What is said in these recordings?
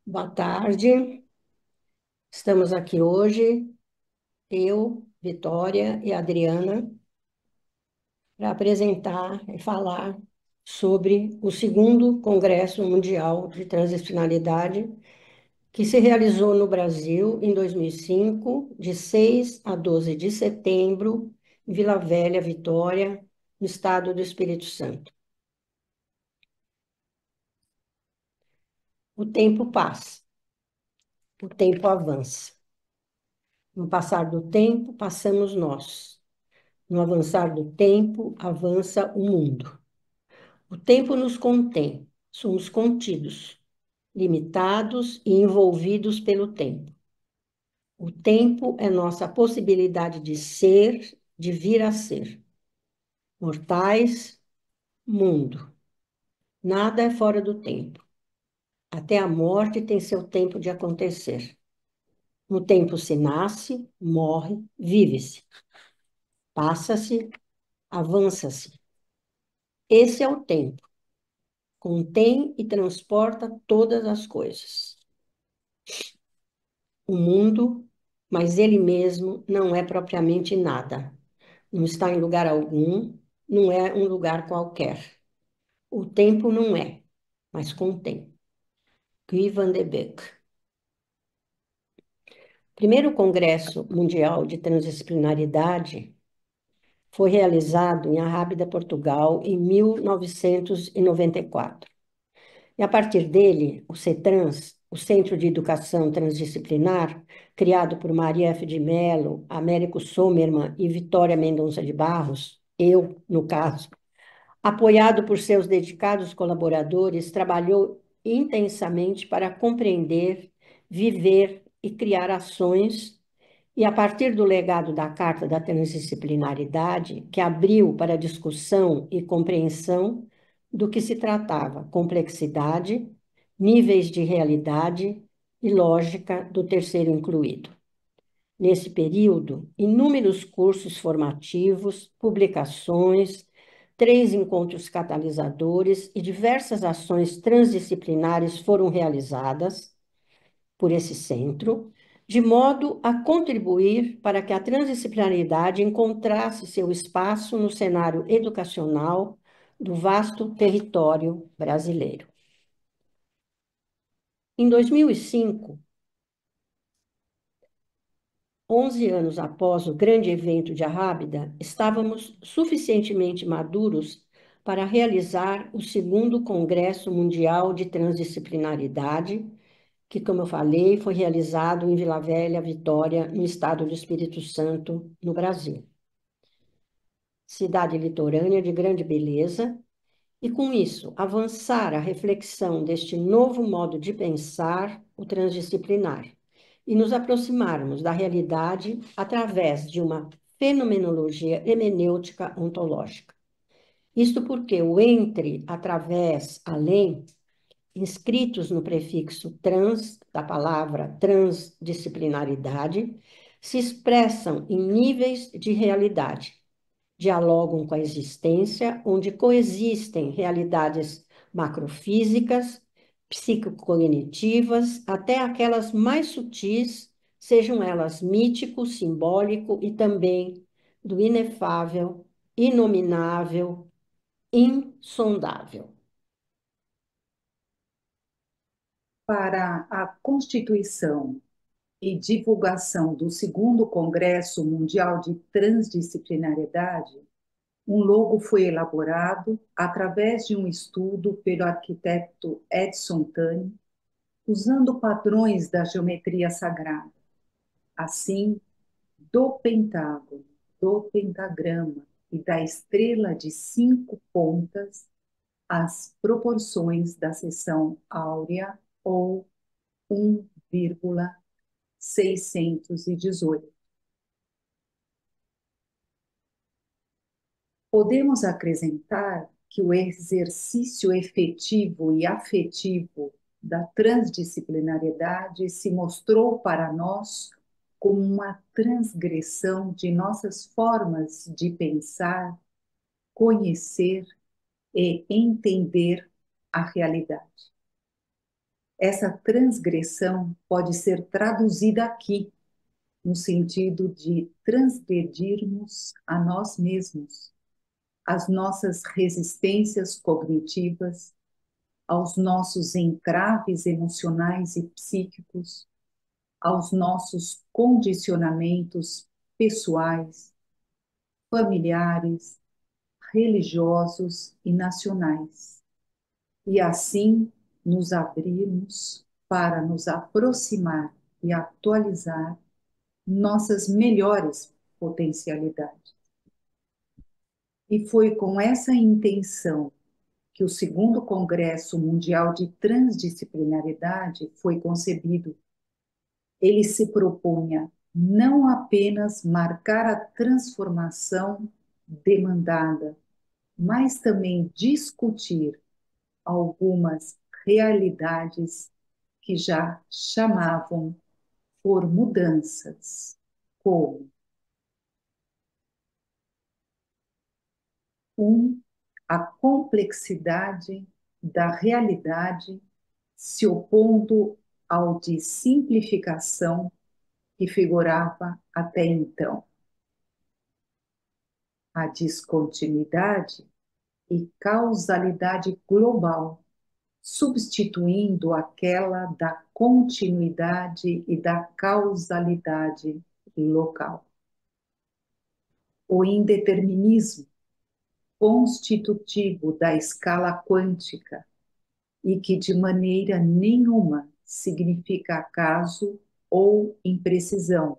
Boa tarde. Estamos aqui hoje, eu, Vitória e Adriana, para apresentar e falar sobre o segundo Congresso Mundial de Transdisciplinaridade, que se realizou no Brasil em 2005, de 6 a 12 de setembro, em Vila Velha, Vitória, no estado do Espírito Santo. O tempo passa, o tempo avança. No passar do tempo, passamos nós. No avançar do tempo, avança o mundo. O tempo nos contém, somos contidos, limitados e envolvidos pelo tempo. O tempo é nossa possibilidade de ser, de vir a ser. Mortais, mundo. Nada é fora do tempo. Até a morte tem seu tempo de acontecer. No tempo se nasce, morre, vive-se. Passa-se, avança-se. Esse é o tempo. Contém e transporta todas as coisas. O mundo, mas ele mesmo não é propriamente nada. Não está em lugar algum, não é um lugar qualquer. O tempo não é, mas contém. Guy van de Beek. O primeiro Congresso Mundial de Transdisciplinaridade foi realizado em Arrábida, Portugal, em 1994. E a partir dele, o CETRANS, o Centro de Educação Transdisciplinar, criado por Maria F. de Mello, Américo Sommermann e Vitória Mendonça de Barros, eu, no caso, apoiado por seus dedicados colaboradores, trabalhou intensamente para compreender, viver e criar ações, e a partir do legado da Carta da Transdisciplinaridade, que abriu para discussão e compreensão do que se tratava, complexidade, níveis de realidade e lógica do terceiro incluído. Nesse período, inúmeros cursos formativos, publicações, 3 encontros catalisadores e diversas ações transdisciplinares foram realizadas por esse centro, de modo a contribuir para que a transdisciplinaridade encontrasse seu espaço no cenário educacional do vasto território brasileiro. Em 2005, 11 anos após o grande evento de Arrábida, estávamos suficientemente maduros para realizar o segundo Congresso Mundial de Transdisciplinaridade, que, como eu falei, foi realizado em Vila Velha, Vitória, no estado do Espírito Santo, no Brasil. Cidade litorânea de grande beleza, e com isso avançar a reflexão deste novo modo de pensar, o transdisciplinar, e nos aproximarmos da realidade através de uma fenomenologia hermenêutica ontológica. Isto porque o entre, através, além, inscritos no prefixo trans, da palavra transdisciplinaridade, se expressam em níveis de realidade, dialogam com a existência, onde coexistem realidades macrofísicas, psicocognitivas, até aquelas mais sutis, sejam elas mítico, simbólico e também do inefável, inominável, insondável. Para a constituição e divulgação do segundo Congresso Mundial de Transdisciplinariedade, um logo foi elaborado através de um estudo pelo arquiteto Edson Tani, usando padrões da geometria sagrada, assim, do pentágono, do pentagrama e da estrela de 5 pontas, as proporções da seção áurea ou 1,618. Podemos acrescentar que o exercício efetivo e afetivo da transdisciplinariedade se mostrou para nós como uma transgressão de nossas formas de pensar, conhecer e entender a realidade. Essa transgressão pode ser traduzida aqui, no sentido de transgredirmos a nós mesmos, as nossas resistências cognitivas, aos nossos entraves emocionais e psíquicos, aos nossos condicionamentos pessoais, familiares, religiosos e nacionais. E assim nos abrirmos para nos aproximar e atualizar nossas melhores potencialidades. E foi com essa intenção que o segundo Congresso Mundial de Transdisciplinaridade foi concebido. Ele se propunha não apenas marcar a transformação demandada, mas também discutir algumas realidades que já chamavam por mudanças, como um, a complexidade da realidade se opondo ao de simplificação que figurava até então, a descontinuidade e causalidade global, substituindo aquela da continuidade e da causalidade local. O indeterminismo constitutivo da escala quântica e que de maneira nenhuma significa acaso ou imprecisão,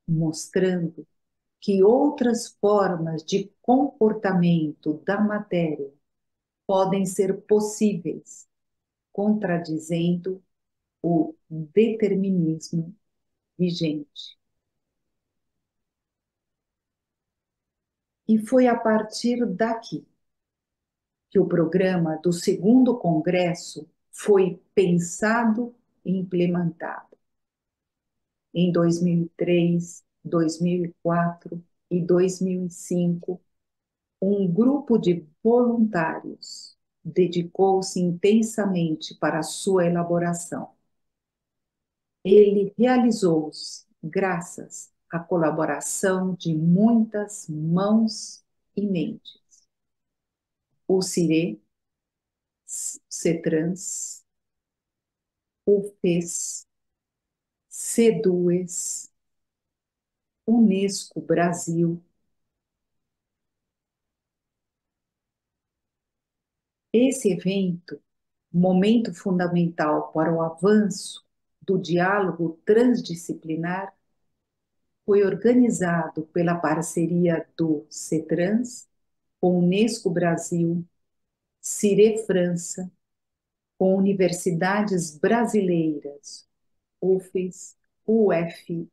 mostrando que outras formas de comportamento da matéria podem ser possíveis, contradizendo o determinismo vigente. E foi a partir daqui que o programa do segundo congresso foi pensado e implementado. Em 2003, 2004 e 2005, um grupo de voluntários dedicou-se intensamente para a sua elaboração. Ele realizou-se graças à colaboração de muitas mãos e mentes. O CIRE, CETRANS, UFES, C2, Unesco Brasil. Esse evento, momento fundamental para o avanço do diálogo transdisciplinar, foi organizado pela parceria do CETRANS com Unesco Brasil, CIRE França, com universidades brasileiras, UFES, UFMG,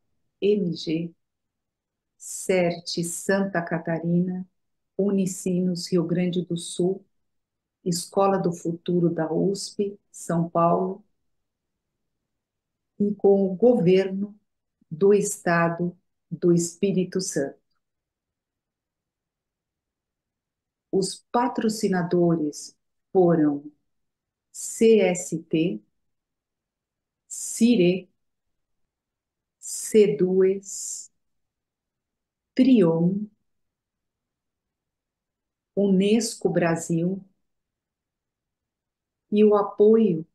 CERT Santa Catarina, Unicinos Rio Grande do Sul, Escola do Futuro da USP, São Paulo, e com o governo do Estado do Espírito Santo. Os patrocinadores foram CST, CIRE, C2, Trion, Unesco Brasil e o apoio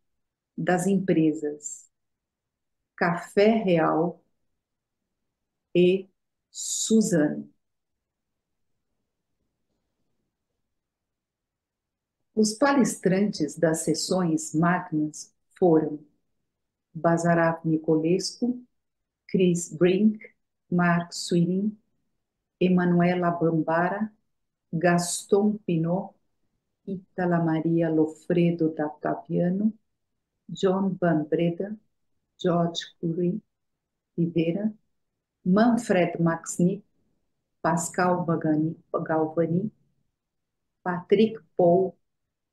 das empresas Café Real e Suzano. Os palestrantes das sessões magnas foram Bazarab Nicolescu, Chris Brink, Mark Swirin, Emanuela Bambara, Gaston Pinot, Itala Maria Lofredo d'Ottaviano, John Van Breda, George Curie Rivera, Manfred Maxni, Pascal Galvani, Patrick Paul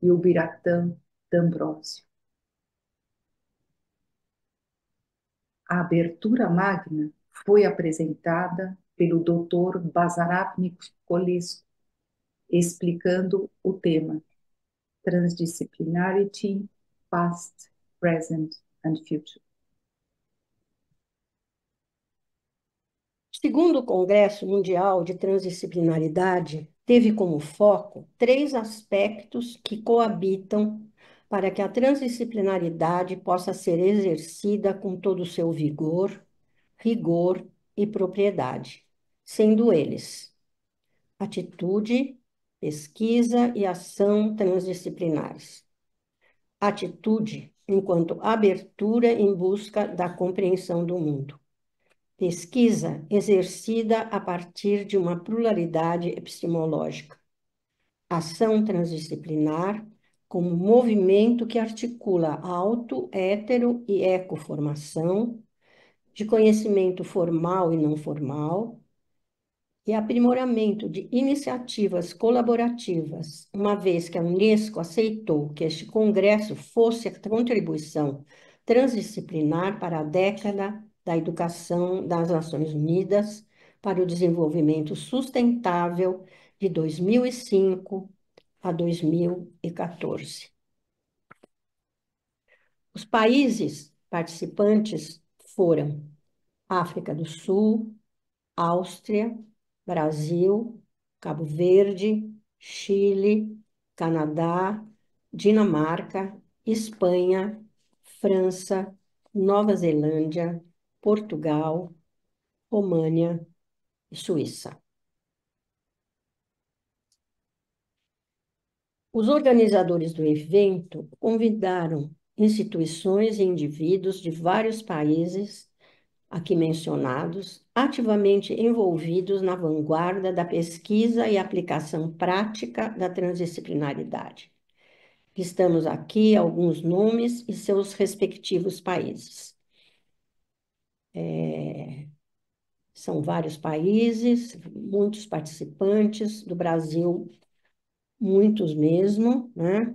e o Biratã D'Ambrosio. A abertura magna foi apresentada pelo Dr. Bazarab Nicolescu, explicando o tema Transdisciplinarity, Past present, and future. Segundo o Congresso Mundial de Transdisciplinaridade, teve como foco três aspectos que coabitam para que a transdisciplinaridade possa ser exercida com todo o seu vigor, rigor e propriedade, sendo eles atitude, pesquisa e ação transdisciplinares. Atitude enquanto abertura em busca da compreensão do mundo. Pesquisa exercida a partir de uma pluralidade epistemológica. Ação transdisciplinar como movimento que articula auto, hetero e ecoformação, de conhecimento formal e não formal, e aprimoramento de iniciativas colaborativas, uma vez que a Unesco aceitou que este congresso fosse a contribuição transdisciplinar para a década da educação das Nações Unidas para o desenvolvimento sustentável de 2005 a 2014. Os países participantes foram África do Sul, Áustria, Brasil, Cabo Verde, Chile, Canadá, Dinamarca, Espanha, França, Nova Zelândia, Portugal, România e Suíça. Os organizadores do evento convidaram instituições e indivíduos de vários países aqui mencionados, ativamente envolvidos na vanguarda da pesquisa e aplicação prática da transdisciplinaridade. Listamos aqui alguns nomes e seus respectivos países. São vários países, muitos participantes, do Brasil, muitos mesmo, né?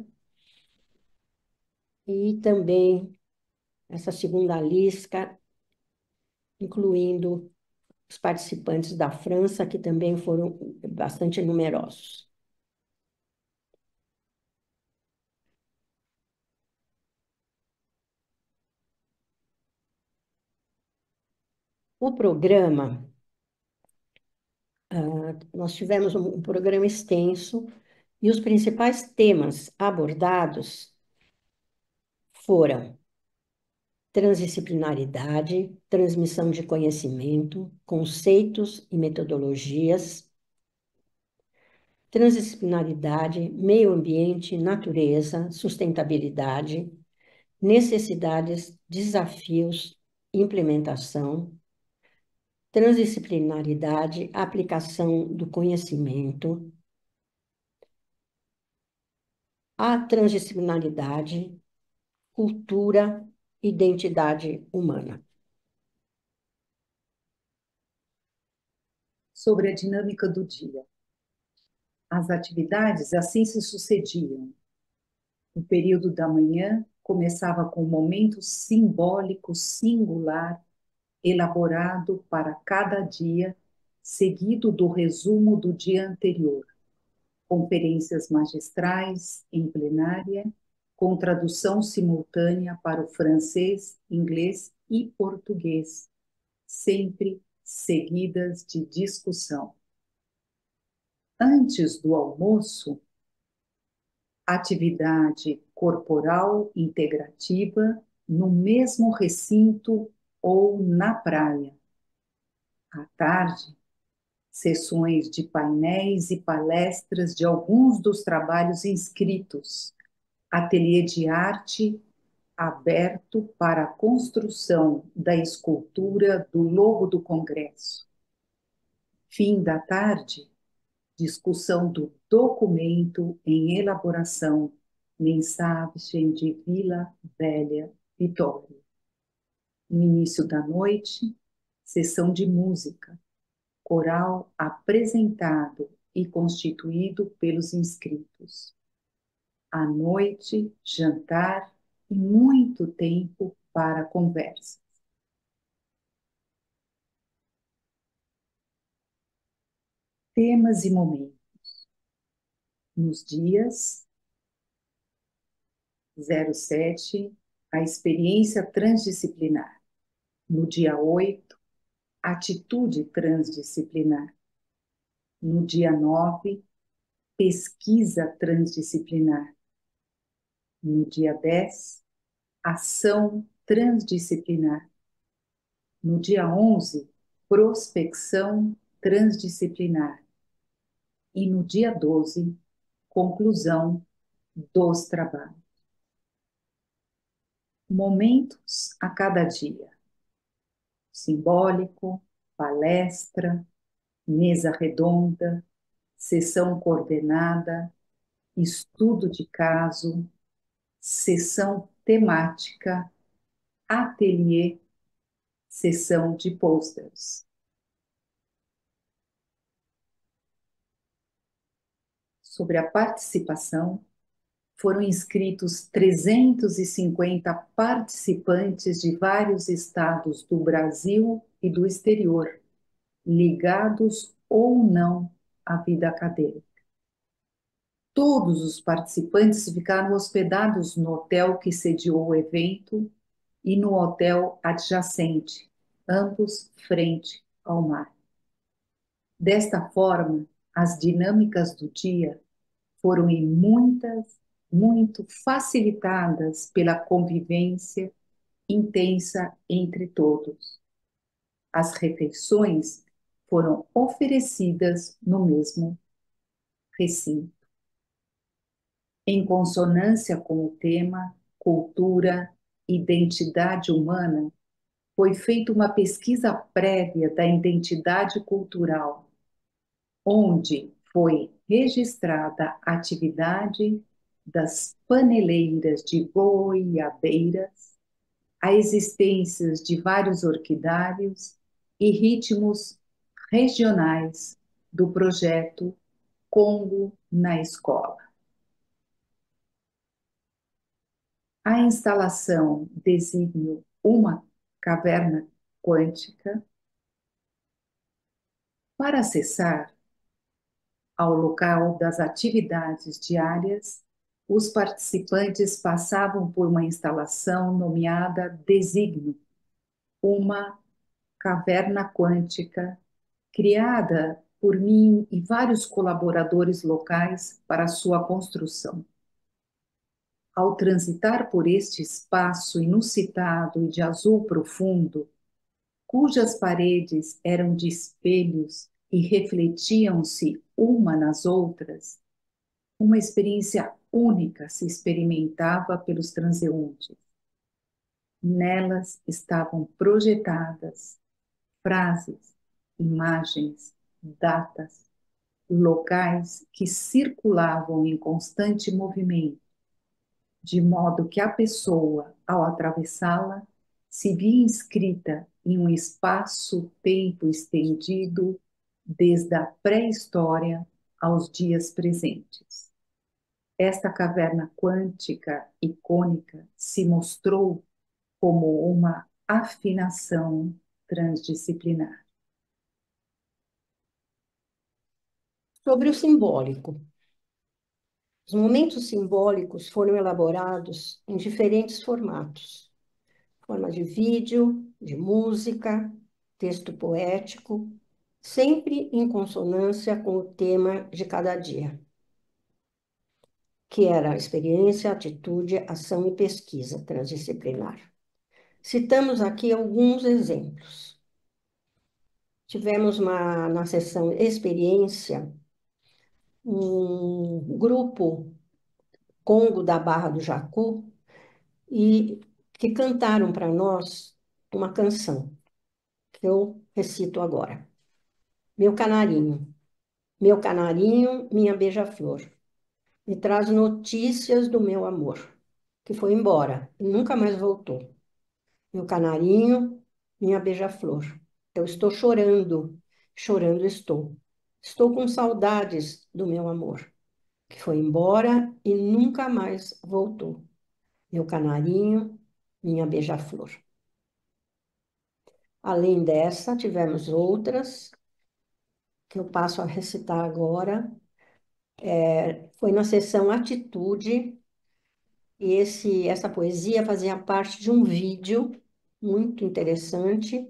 E também essa segunda lista, incluindo os participantes da França, que também foram bastante numerosos. O programa, nós tivemos um programa extenso e os principais temas abordados foram transdisciplinaridade, transmissão de conhecimento, conceitos e metodologias, transdisciplinaridade, meio ambiente, natureza, sustentabilidade, necessidades, desafios, implementação, transdisciplinaridade, aplicação do conhecimento, a transdisciplinaridade, cultura, identidade humana. Sobre a dinâmica do dia. As atividades assim se sucediam. O período da manhã começava com um momento simbólico singular, elaborado para cada dia, seguido do resumo do dia anterior. Conferências magistrais em plenária, com tradução simultânea para o francês, inglês e português, sempre seguidas de discussão. Antes do almoço, atividade corporal integrativa no mesmo recinto ou na praia. À tarde, sessões de painéis e palestras de alguns dos trabalhos inscritos, ateliê de arte aberto para a construção da escultura do logo do Congresso. Fim da tarde, discussão do documento em elaboração, mensagem de Vila Velha, Vitória. No início da noite, sessão de música, coral apresentado e constituído pelos inscritos. À noite, jantar e muito tempo para conversa. Temas e momentos. Nos dias 07 a experiência transdisciplinar. No dia 8, atitude transdisciplinar. No dia 9, pesquisa transdisciplinar. No dia 10, ação transdisciplinar. No dia 11, prospecção transdisciplinar. E no dia 12, conclusão dos trabalhos. Momentos a cada dia. Simbólico, palestra, mesa redonda, sessão coordenada, estudo de caso, sessão temática, ateliê, sessão de posters. Sobre a participação, foram inscritos 350 participantes de vários estados do Brasil e do exterior, ligados ou não à vida acadêmica. Todos os participantes ficaram hospedados no hotel que sediou o evento e no hotel adjacente, ambos frente ao mar. Desta forma, as dinâmicas do dia foram muito facilitadas pela convivência intensa entre todos. As refeições foram oferecidas no mesmo recinto. Em consonância com o tema Cultura, Identidade Humana, foi feita uma pesquisa prévia da identidade cultural, onde foi registrada a atividade das paneleiras de goiabeiras, a existência de vários orquidários e ritmos regionais do projeto Congo na Escola. A instalação designa uma caverna quântica. Para acessar ao local das atividades diárias, os participantes passavam por uma instalação nomeada Designo, uma caverna quântica criada por mim e vários colaboradores locais para sua construção. Ao transitar por este espaço inusitado e de azul profundo, cujas paredes eram de espelhos e refletiam-se uma nas outras, uma experiência única se experimentava pelos transeuntes. Nelas estavam projetadas frases, imagens, datas, locais que circulavam em constante movimento, de modo que a pessoa, ao atravessá-la, se via inscrita em um espaço-tempo estendido desde a pré-história aos dias presentes. Esta caverna quântica icônica se mostrou como uma afinação transdisciplinar. Sobre o simbólico. Os momentos simbólicos foram elaborados em diferentes formatos. Forma de vídeo, de música, texto poético, sempre em consonância com o tema de cada dia, que era a experiência, atitude, ação e pesquisa transdisciplinar. Citamos aqui alguns exemplos. Tivemos na sessão experiência, um grupo Congo da Barra do Jacu, e que cantaram para nós uma canção, que eu recito agora. Meu canarinho, minha beija-flor, me traz notícias do meu amor, que foi embora e nunca mais voltou. Meu canarinho, minha beija-flor, eu estou chorando, chorando estou. Estou com saudades do meu amor, que foi embora e nunca mais voltou. Meu canarinho, minha beija-flor. Além dessa, tivemos outras que eu passo a recitar agora. Foi na sessão Atitude, E essa poesia fazia parte de um vídeo muito interessante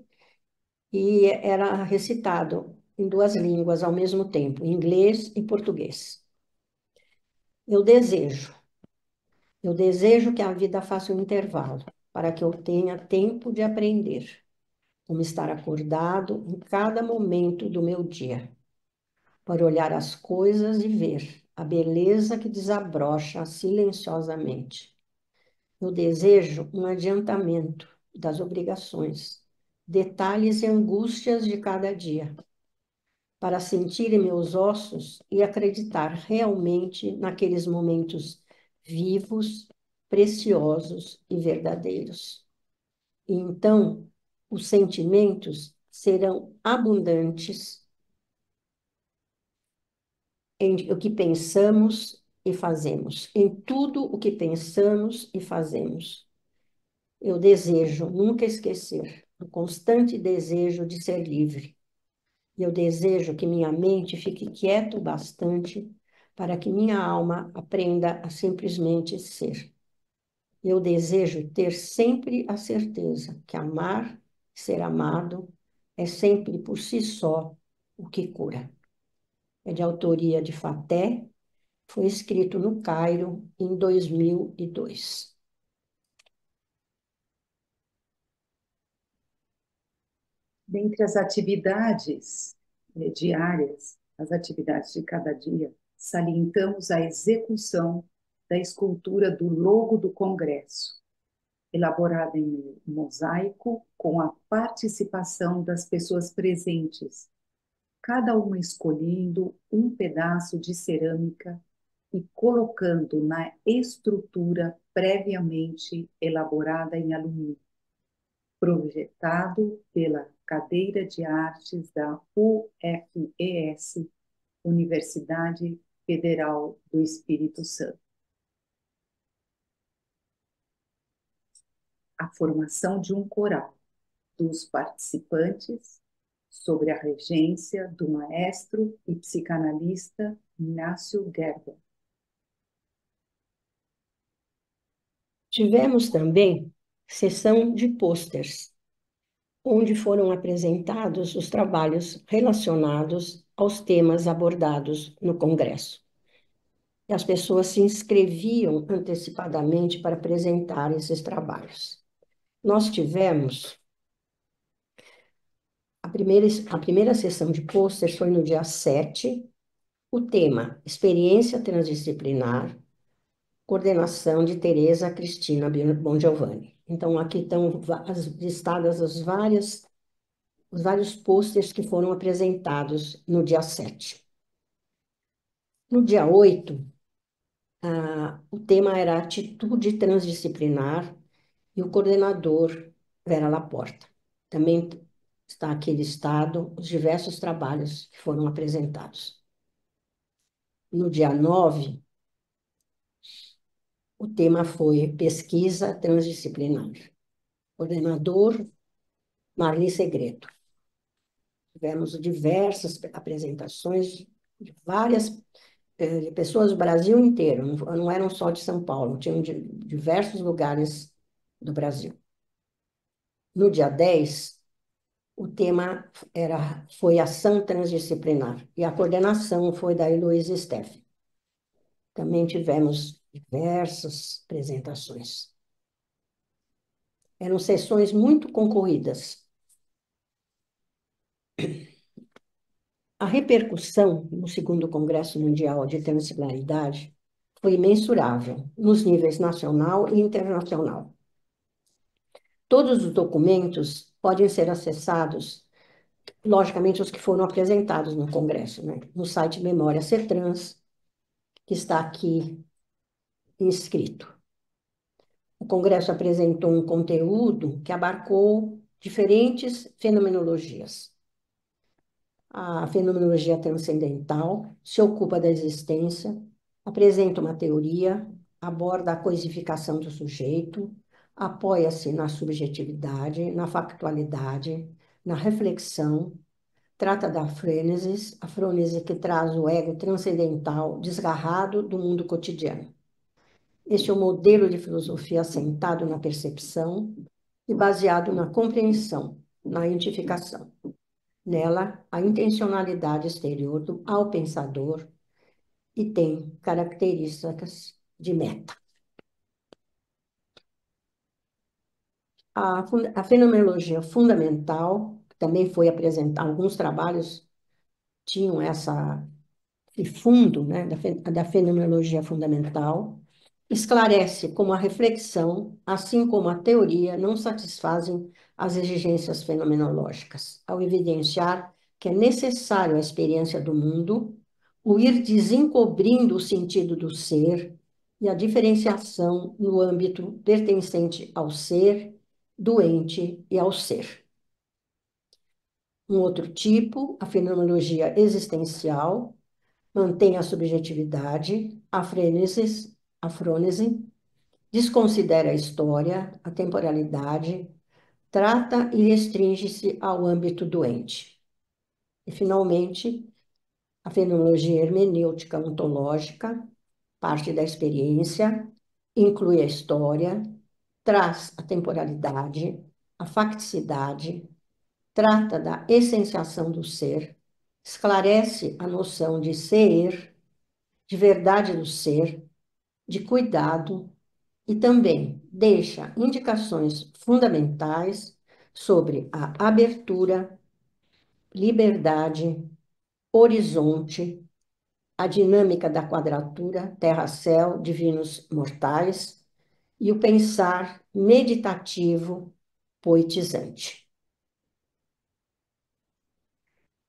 e era recitado em duas línguas ao mesmo tempo, inglês e português. Eu desejo, eu desejo que a vida faça um intervalo para que eu tenha tempo de aprender como estar acordado em cada momento do meu dia, para olhar as coisas e ver a beleza que desabrocha silenciosamente. Eu desejo um adiantamento das obrigações, detalhes e angústias de cada dia, para sentir em meus ossos e acreditar realmente naqueles momentos vivos, preciosos e verdadeiros. E então, os sentimentos serão abundantes em o que pensamos e fazemos, em tudo o que pensamos e fazemos. Eu desejo nunca esquecer o constante desejo de ser livre. E eu desejo que minha mente fique quieta o bastante para que minha alma aprenda a simplesmente ser. Eu desejo ter sempre a certeza que amar, ser amado, é sempre por si só o que cura. É de autoria de Faté, foi escrito no Cairo em 2002. Dentre as atividades diárias, as atividades de cada dia, salientamos a execução da escultura do logo do Congresso, elaborada em mosaico com a participação das pessoas presentes, cada uma escolhendo um pedaço de cerâmica e colocando na estrutura previamente elaborada em alumínio, projetado pela Cadeira de Artes da UFES, Universidade Federal do Espírito Santo. A formação de um coral dos participantes sobre a regência do maestro e psicanalista Inácio Gerber. Tivemos também sessão de pôsteres, onde foram apresentados os trabalhos relacionados aos temas abordados no Congresso. E as pessoas se inscreviam antecipadamente para apresentar esses trabalhos. Nós tivemos a primeira sessão de pôsteres foi no dia 7, o tema Experiência Transdisciplinar, coordenação de Tereza Cristina Bongiovanni. Então, aqui estão listadas os vários pôsteres que foram apresentados no dia 7. No dia 8, o tema era Atitude Transdisciplinar e o coordenador Vera Laporta. Também está aqui listado os diversos trabalhos que foram apresentados. No dia 9, o tema foi Pesquisa Transdisciplinar. Coordenador Marli Segredo. Tivemos diversas apresentações de várias de pessoas do Brasil inteiro, não eram só de São Paulo, tinham de diversos lugares do Brasil. No dia 10, o tema foi ação transdisciplinar, e a coordenação foi da Heloísa Steff. Também tivemos diversas apresentações. Eram sessões muito concorridas. A repercussão no segundo Congresso Mundial de Transdisciplinaridade foi imensurável, nos níveis nacional e internacional. Todos os documentos podem ser acessados, logicamente, os que foram apresentados no Congresso, né? No site Memória Cetrans, que está aqui inscrito. O Congresso apresentou um conteúdo que abarcou diferentes fenomenologias. A fenomenologia transcendental se ocupa da existência, apresenta uma teoria, aborda a coisificação do sujeito, apoia-se na subjetividade, na factualidade, na reflexão, trata da frênesis, a frônese que traz o ego transcendental desgarrado do mundo cotidiano. Este é um modelo de filosofia assentado na percepção e baseado na compreensão, na identificação. Nela, a intencionalidade exterior ao pensador e tem características de meta. A fenomenologia fundamental, que também foi apresentada, alguns trabalhos tinham esse fundo, né, da fenomenologia fundamental, esclarece como a reflexão, assim como a teoria, não satisfazem as exigências fenomenológicas, ao evidenciar que é necessário a experiência do mundo, o ir desencobrindo o sentido do ser e a diferenciação no âmbito pertencente ao ser, doente e ao ser. Um outro tipo, a fenomenologia existencial, mantém a subjetividade, a frônese, desconsidera a história, a temporalidade, trata e restringe-se ao âmbito doente. E, finalmente, a fenomenologia hermenêutica ontológica, parte da experiência, inclui a história, traz a temporalidade, a facticidade, trata da essenciação do ser, esclarece a noção de ser, de verdade do ser, de cuidado e também deixa indicações fundamentais sobre a abertura, liberdade, horizonte, a dinâmica da quadratura terra-céu, divinos mortais e o pensar meditativo, poetizante.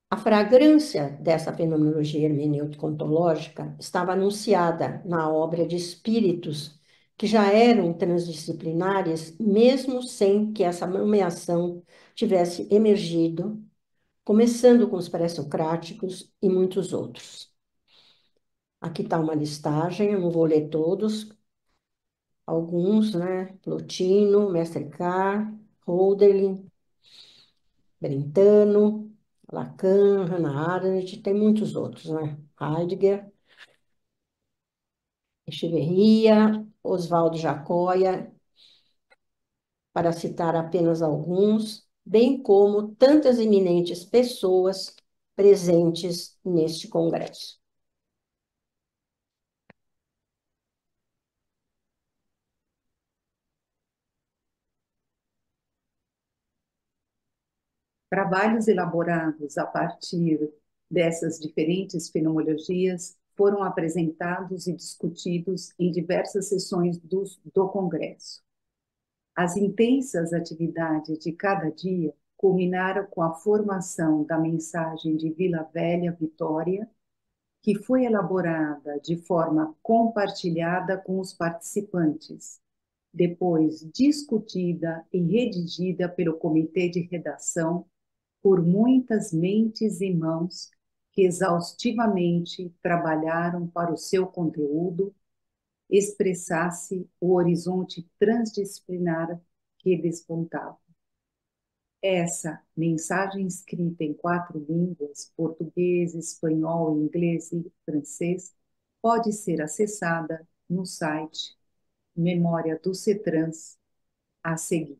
A fragrância dessa fenomenologia hermenêutico-ontológica estava anunciada na obra de espíritos que já eram transdisciplinares, mesmo sem que essa nomeação tivesse emergido, começando com os pré-socráticos e muitos outros. Aqui está uma listagem, eu não vou ler todos, alguns, né? Plotino, Mestre Carr, Hölderlin, Brentano, Lacan, Hannah Arendt, tem muitos outros, né? Heidegger, Echeverria, Oswaldo Jacóia, para citar apenas alguns, bem como tantas eminentes pessoas presentes neste congresso. Trabalhos elaborados a partir dessas diferentes fenomenologias foram apresentados e discutidos em diversas sessões do Congresso. As intensas atividades de cada dia culminaram com a formação da mensagem de Vila Velha Vitória, que foi elaborada de forma compartilhada com os participantes, depois discutida e redigida pelo comitê de redação por muitas mentes e mãos que exaustivamente trabalharam para o seu conteúdo expressasse o horizonte transdisciplinar que despontava. Essa mensagem escrita em 4 línguas, português, espanhol, inglês e francês, pode ser acessada no site Memória do CETRANS a seguir.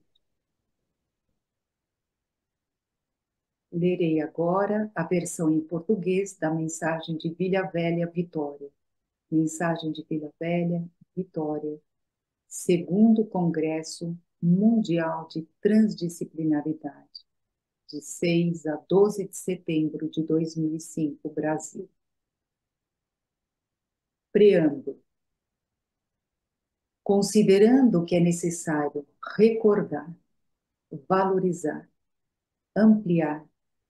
Lerei agora a versão em português da mensagem de Vila Velha Vitória. Mensagem de Vila Velha Vitória, segundo Congresso Mundial de Transdisciplinaridade, de 6 a 12 de setembro de 2005, Brasil. Preâmbulo. Considerando que é necessário recordar, valorizar, ampliar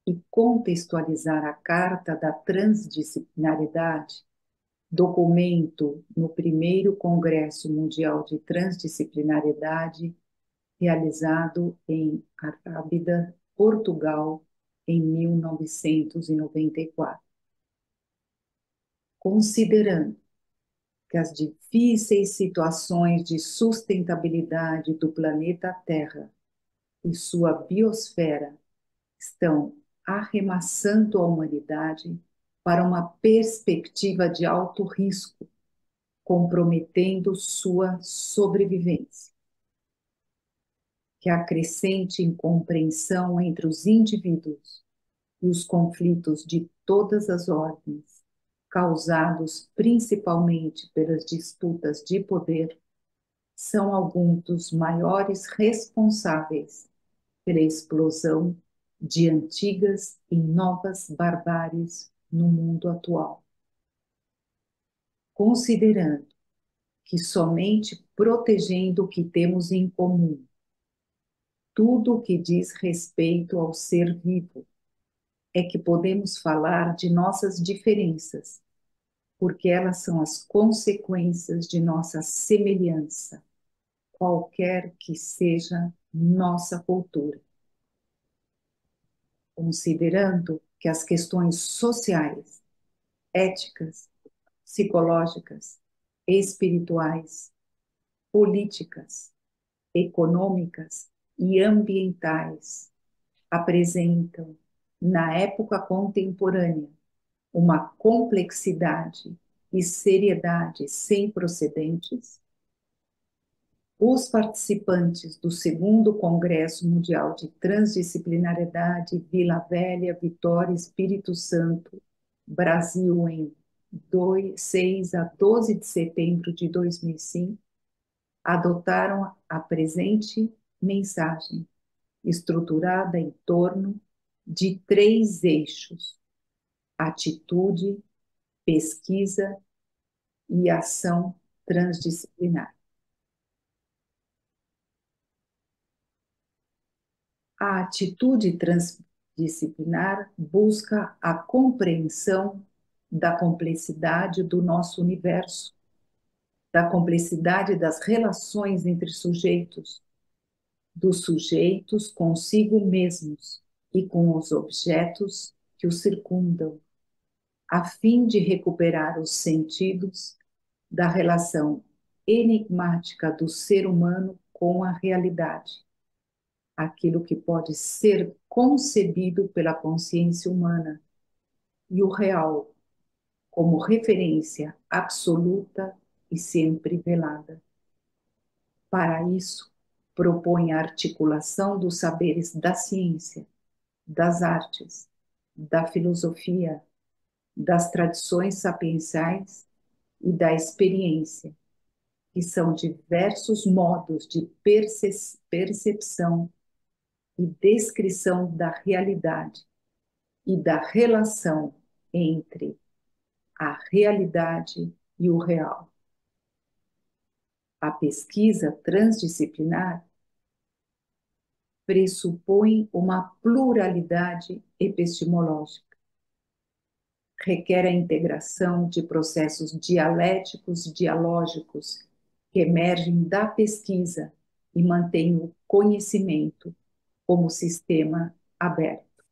e contextualizar a Carta da Transdisciplinaridade, documento no primeiro Congresso Mundial de Transdisciplinaridade, realizado em Rábida, Portugal, em 1994. Considerando que as difíceis situações de sustentabilidade do planeta Terra e sua biosfera estão arremessando a humanidade para uma perspectiva de alto risco, comprometendo sua sobrevivência, que acrescente incompreensão entre os indivíduos e os conflitos de todas as ordens, causados principalmente pelas disputas de poder, são alguns dos maiores responsáveis pela explosão de antigas e novas barbáries no mundo atual. Considerando que somente protegendo o que temos em comum, tudo o que diz respeito ao ser vivo, é que podemos falar de nossas diferenças, porque elas são as consequências de nossa semelhança, qualquer que seja nossa cultura. Considerando que as questões sociais, éticas, psicológicas, espirituais, políticas, econômicas e ambientais apresentam, na época contemporânea, uma complexidade e seriedade sem precedentes, os participantes do segundo Congresso Mundial de Transdisciplinariedade Vila Velha, Vitória, Espírito Santo, Brasil, em 6 a 12 de setembro de 2005, adotaram a presente mensagem, estruturada em torno de 3 eixos: atitude, pesquisa e ação transdisciplinar. A atitude transdisciplinar busca a compreensão da complexidade do nosso universo, da complexidade das relações entre sujeitos, dos sujeitos consigo mesmos e com os objetos que os circundam, a fim de recuperar os sentidos da relação enigmática do ser humano com a realidade, aquilo que pode ser concebido pela consciência humana, e o real como referência absoluta e sempre velada. Para isso, propõe a articulação dos saberes da ciência, das artes, da filosofia, das tradições sapienciais e da experiência, que são diversos modos de percepção e descrição da realidade e da relação entre a realidade e o real. A pesquisa transdisciplinar pressupõe uma pluralidade epistemológica, requer a integração de processos dialéticos e dialógicos que emergem da pesquisa e mantêm o conhecimento como sistema aberto.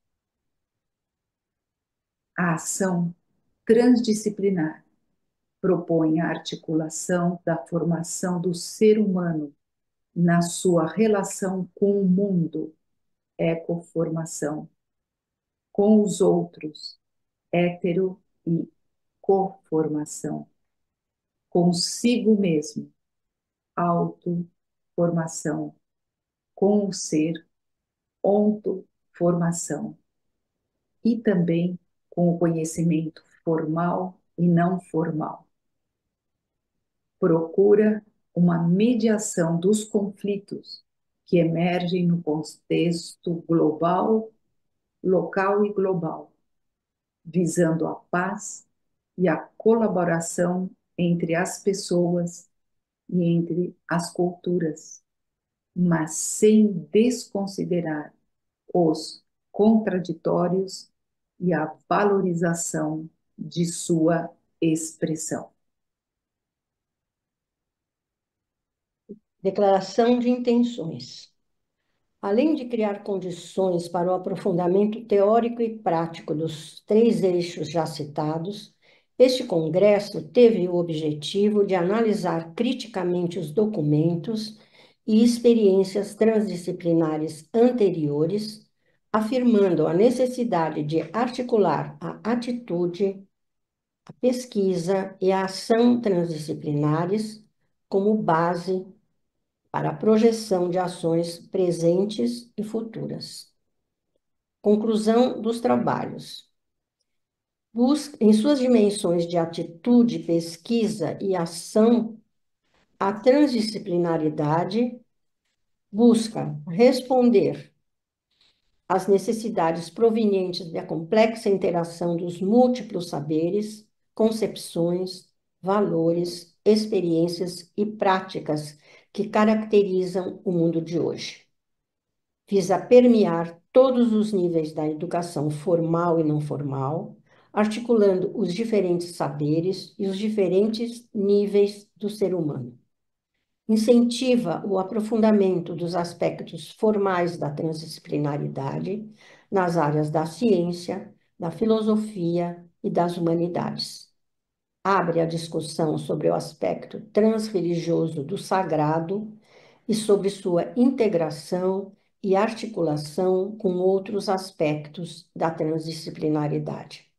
A ação transdisciplinar propõe a articulação da formação do ser humano na sua relação com o mundo, ecoformação, com os outros, hetero e coformação, consigo mesmo, autoformação, com o ser, ontoformação, e também com o conhecimento formal e não formal. Procura uma mediação dos conflitos que emergem no contexto global, local e global, visando a paz e a colaboração entre as pessoas e entre as culturas, mas sem desconsiderar os contraditórios e a valorização de sua expressão. Declaração de intenções. Além de criar condições para o aprofundamento teórico e prático dos 3 eixos já citados, este congresso teve o objetivo de analisar criticamente os documentos e experiências transdisciplinares anteriores, afirmando a necessidade de articular a atitude, a pesquisa e a ação transdisciplinares como base para a projeção de ações presentes e futuras. Conclusão dos trabalhos. Busca, em suas dimensões de atitude, pesquisa e ação, a transdisciplinaridade busca responder às necessidades provenientes da complexa interação dos múltiplos saberes, concepções, valores, experiências e práticas que caracterizam o mundo de hoje. Visa permear todos os níveis da educação formal e não formal, articulando os diferentes saberes e os diferentes níveis do ser humano. Incentiva o aprofundamento dos aspectos formais da transdisciplinaridade nas áreas da ciência, da filosofia e das humanidades. Abre a discussão sobre o aspecto transreligioso do sagrado e sobre sua integração e articulação com outros aspectos da transdisciplinaridade.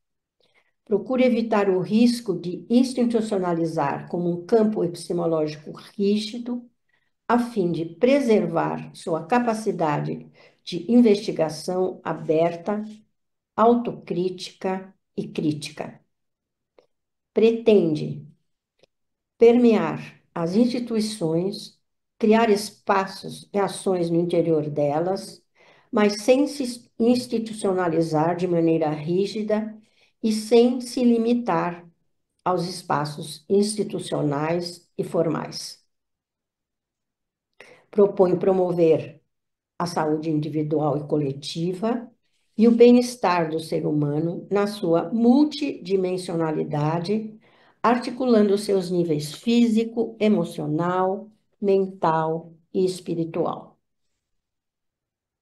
Procura evitar o risco de institucionalizar como um campo epistemológico rígido, a fim de preservar sua capacidade de investigação aberta, autocrítica e crítica. Pretende permear as instituições, criar espaços e ações no interior delas, mas sem se institucionalizar de maneira rígida e sem se limitar aos espaços institucionais e formais. Propõe promover a saúde individual e coletiva e o bem-estar do ser humano na sua multidimensionalidade, articulando seus níveis físico, emocional, mental e espiritual.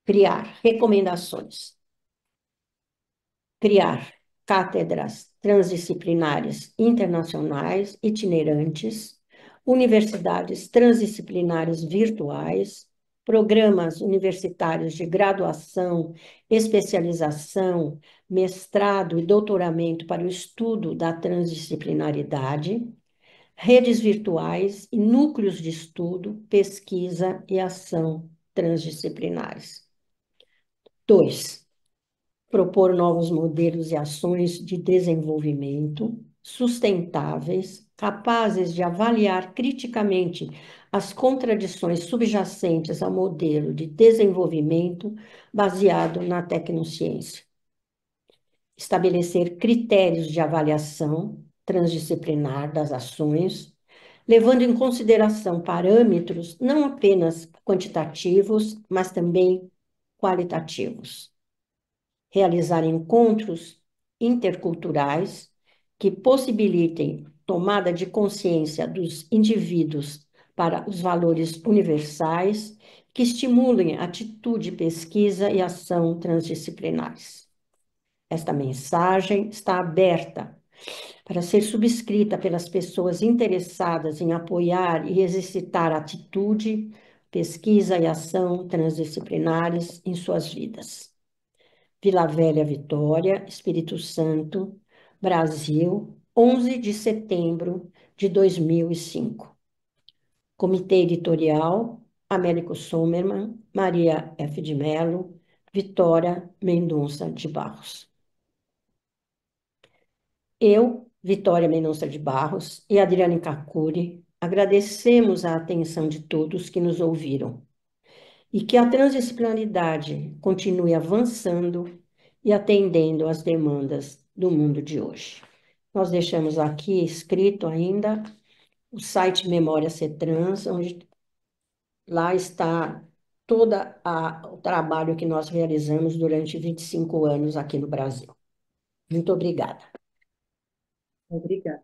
Criar recomendações. Criar cátedras transdisciplinares internacionais itinerantes, universidades transdisciplinares virtuais, programas universitários de graduação, especialização, mestrado e doutoramento para o estudo da transdisciplinaridade, redes virtuais e núcleos de estudo, pesquisa e ação transdisciplinares. 2. Propor novos modelos e ações de desenvolvimento sustentáveis, capazes de avaliar criticamente as contradições subjacentes ao modelo de desenvolvimento baseado na tecnociência. Estabelecer critérios de avaliação transdisciplinar das ações, levando em consideração parâmetros não apenas quantitativos, mas também qualitativos. Realizar encontros interculturais que possibilitem tomada de consciência dos indivíduos para os valores universais, que estimulem atitude, pesquisa e ação transdisciplinares. Esta mensagem está aberta para ser subscrita pelas pessoas interessadas em apoiar e exercitar atitude, pesquisa e ação transdisciplinares em suas vidas. Vila Velha, Vitória, Espírito Santo, Brasil, 11 de setembro de 2005. Comitê Editorial, Américo Sommermann, Maria F. de Mello, Vitória Mendonça de Barros. Eu, Vitória Mendonça de Barros e Adriane Cacuri, agradecemos a atenção de todos que nos ouviram e que a transdisciplinaridade continue avançando e atendendo às demandas do mundo de hoje. Nós deixamos aqui escrito ainda o site Memória CETRANS, onde lá está todo o trabalho que nós realizamos durante 25 anos aqui no Brasil. Muito obrigada. Obrigada.